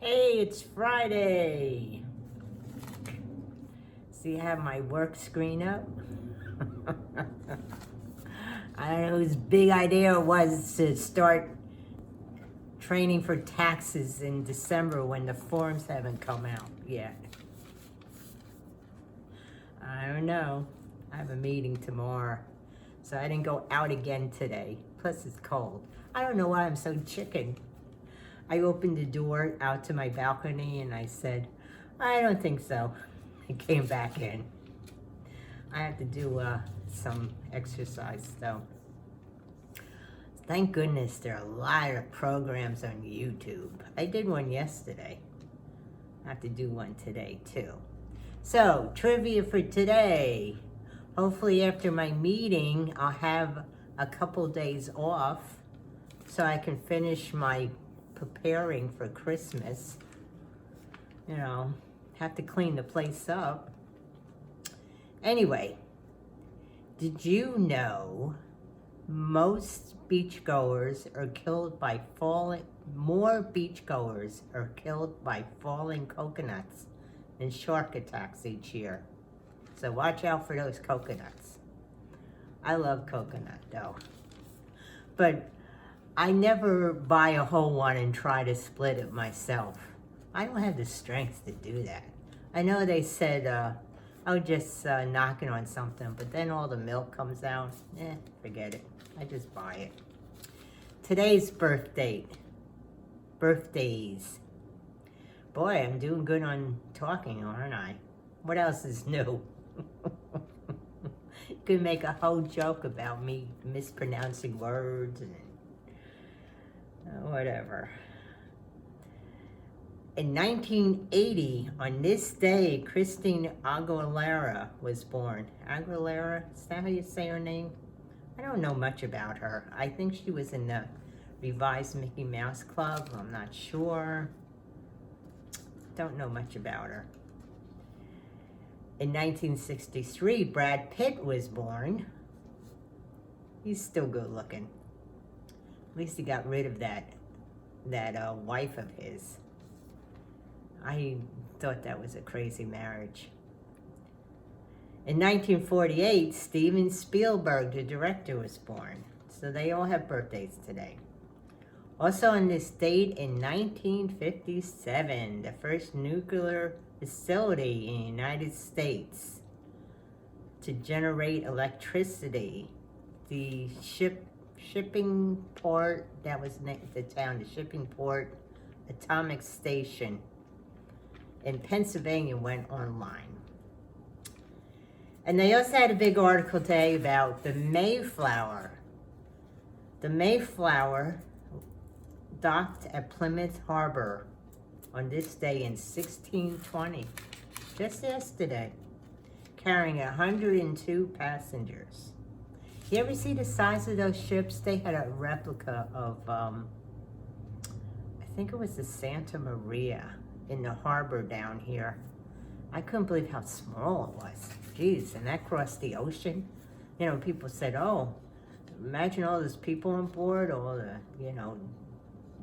Hey, it's Friday. See, I have my work screen up. I don't know whose big idea it was to start training for taxes in December when the forms haven't come out yet. I don't know. I have a meeting tomorrow, so I didn't go out again today. Plus, it's cold. I don't know why I'm so chicken. I opened the door out to my balcony and I said, I don't think so. I came back in. I have to do some exercise though. Thank goodness there are a lot of programs on YouTube. I did one yesterday. I have to do one today too. So, trivia for today. Hopefully after my meeting, I'll have a couple days off so I can finish my preparing for Christmas. You know, have to clean the place up. Anyway, did you know most beachgoers are killed by more beachgoers are killed by falling coconuts than shark attacks each year? So watch out for those coconuts. I love coconut though. But I never buy a whole one and try to split it myself. I don't have the strength to do that. I know they said, oh, just knock it on something, but then all the milk comes out. Forget it. I just buy it. Today's birthdays. Boy, I'm doing good on talking, aren't I? What else is new? You could make a whole joke about me mispronouncing words and whatever. In 1980, on this day, Christina Aguilera was born. Aguilera, is that how you say her name? I don't know much about her. I think she was in the revised Mickey Mouse Club. I'm not sure. Don't know much about her. In 1963, Brad Pitt was born. He's still good looking. At least he got rid of that wife of his. I thought that was a crazy marriage. In 1948, Steven Spielberg, the director, was born. So they all have birthdays today. Also on this date in 1957, the first nuclear facility in the United States to generate electricity. The shipping port, that was the town, the shipping port atomic station in Pennsylvania went online. And they also had a big article today about the Mayflower. The Mayflower docked at Plymouth Harbor on this day in 1620, just yesterday, carrying 102 passengers. You ever see the size of those ships? They had a replica of, I think it was the Santa Maria in the harbor down here. I couldn't believe how small it was. Geez, and that crossed the ocean. You know, people said, oh, imagine all those people on board, all the,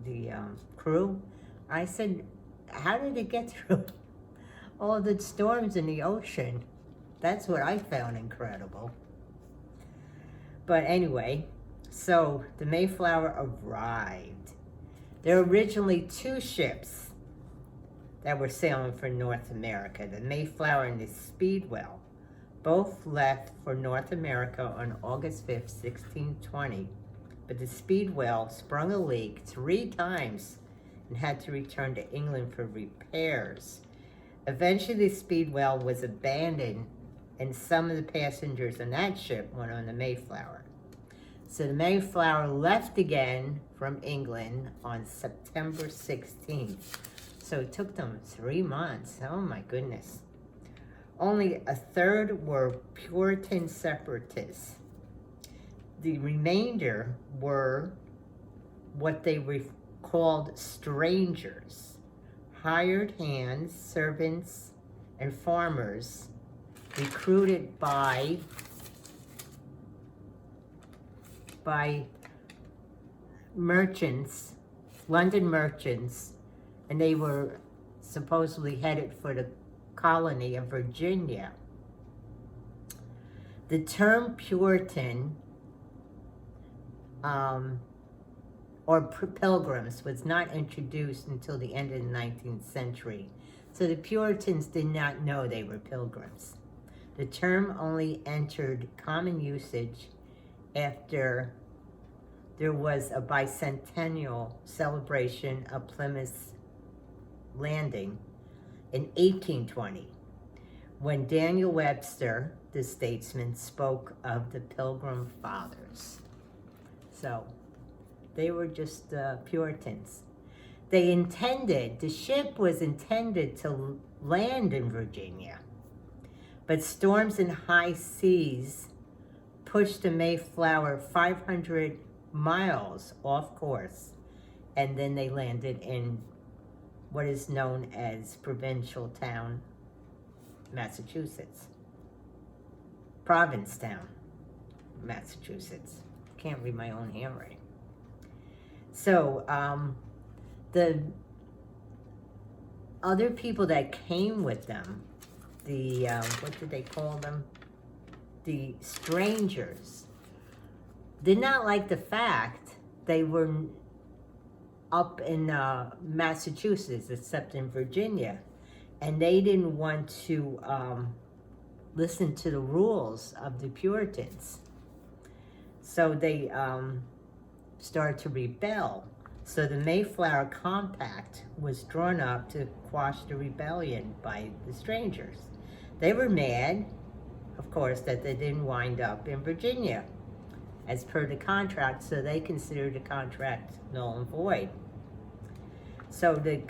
the crew. I said, how did it get through all the storms in the ocean? That's what I found incredible. But anyway, so the Mayflower arrived. There were originally two ships that were sailing for North America, the Mayflower and the Speedwell. Both left for North America on August 5th, 1620, but the Speedwell sprung a leak 3 times and had to return to England for repairs. Eventually, the Speedwell was abandoned, and some of the passengers on that ship went on the Mayflower. So the Mayflower left again from England on September 16th. So it took them 3 months. Oh my goodness. Only a third were Puritan separatists. The remainder were what they called strangers, hired hands, servants, and farmers recruited by merchants, London merchants, and they were supposedly headed for the colony of Virginia. The term Puritan or pilgrims was not introduced until the end of the 19th century. So the Puritans did not know they were pilgrims. The term only entered common usage after there was a bicentennial celebration of Plymouth's landing in 1820, when Daniel Webster, the statesman, spoke of the Pilgrim Fathers. So they were just Puritans. The ship was intended to land in Virginia, but storms and high seas pushed the Mayflower 500 miles off course, and then they landed in what is known as Provincetown, Massachusetts. Provincetown, Massachusetts. Can't read my own handwriting. So, the other people that came with them, the, what did they call them? The strangers, did not like the fact they were up in Massachusetts, except in Virginia, and they didn't want to listen to the rules of the Puritans. So they started to rebel. So the Mayflower Compact was drawn up to quash the rebellion by the strangers. They were mad, of course, that they didn't wind up in Virginia as per the contract, so they considered the contract null and void. So the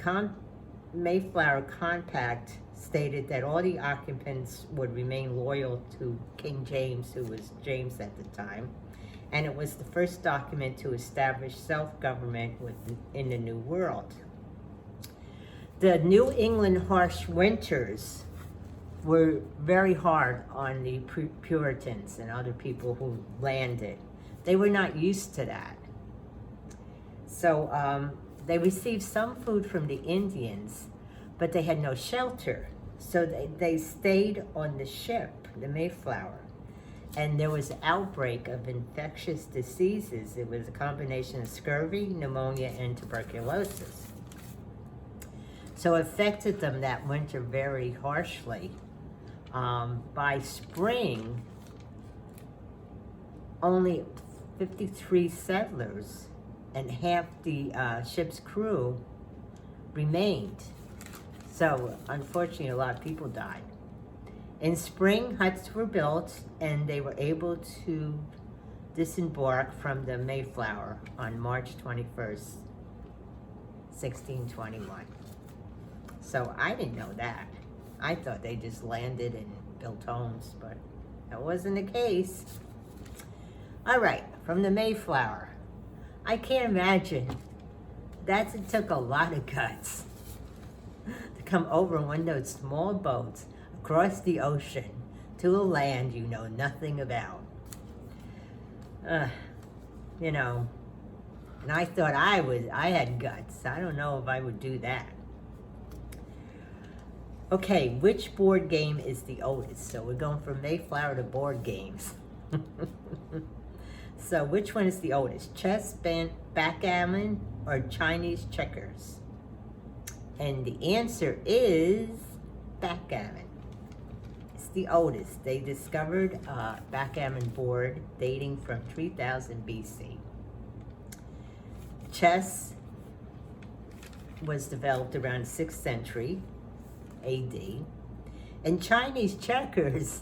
Mayflower Compact stated that all the occupants would remain loyal to King James, who was James at the time, and it was the first document to establish self-government in the New World. The New England harsh winters were very hard on the Puritans and other people who landed. They were not used to that. So they received some food from the Indians, but they had no shelter. So they stayed on the ship, the Mayflower. And there was an outbreak of infectious diseases. It was a combination of scurvy, pneumonia, and tuberculosis. So it affected them that winter very harshly. By spring, only 53 settlers and half the ship's crew remained. So unfortunately, a lot of people died. In spring, huts were built, and they were able to disembark from the Mayflower on March 21st, 1621. So I didn't know that. I thought they just landed and built homes, but that wasn't the case. All right, from the Mayflower. I can't imagine. It took a lot of guts to come over in one of those small boats across the ocean to a land you know nothing about. You know, and I thought I had guts. I don't know if I would do that. Okay, which board game is the oldest? So we're going from Mayflower to board games. So which one is the oldest? Chess, backgammon, or Chinese checkers? And the answer is backgammon. It's the oldest. They discovered a backgammon board dating from 3000 BC. Chess was developed around 6th century AD. And Chinese checkers,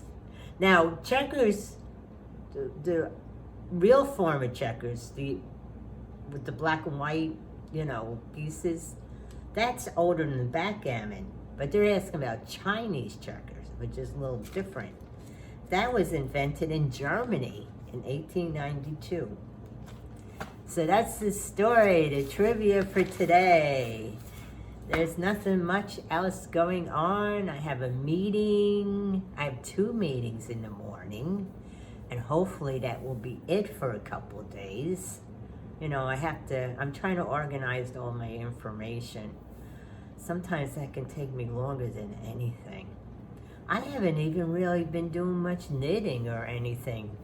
now checkers, the real form of checkers, with the black and white, pieces, that's older than backgammon. But they're asking about Chinese checkers, which is a little different. That was invented in Germany in 1892. So that's the story, the trivia for today. There's nothing much else going on. I have a meeting. I have 2 meetings in the morning. And hopefully that will be it for a couple of days. I'm trying to organize all my information. Sometimes that can take me longer than anything. I haven't even really been doing much knitting or anything.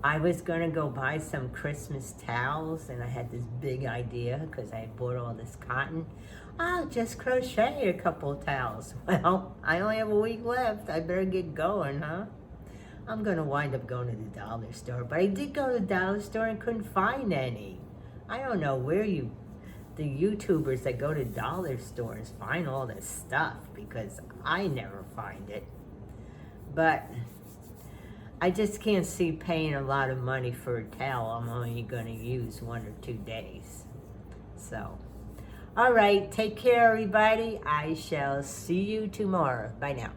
I was gonna go buy some Christmas towels, and I had this big idea because I bought all this cotton. I'll just crochet a couple towels. Well, I only have a week left. I better get going, huh? I'm gonna wind up going to the dollar store, but I did go to the dollar store and couldn't find any. I don't know where the YouTubers that go to dollar stores find all this stuff, because I never find it. But I just can't see paying a lot of money for a towel I'm only gonna use 1 or 2 days. So, all right, take care everybody. I shall see you tomorrow. Bye now.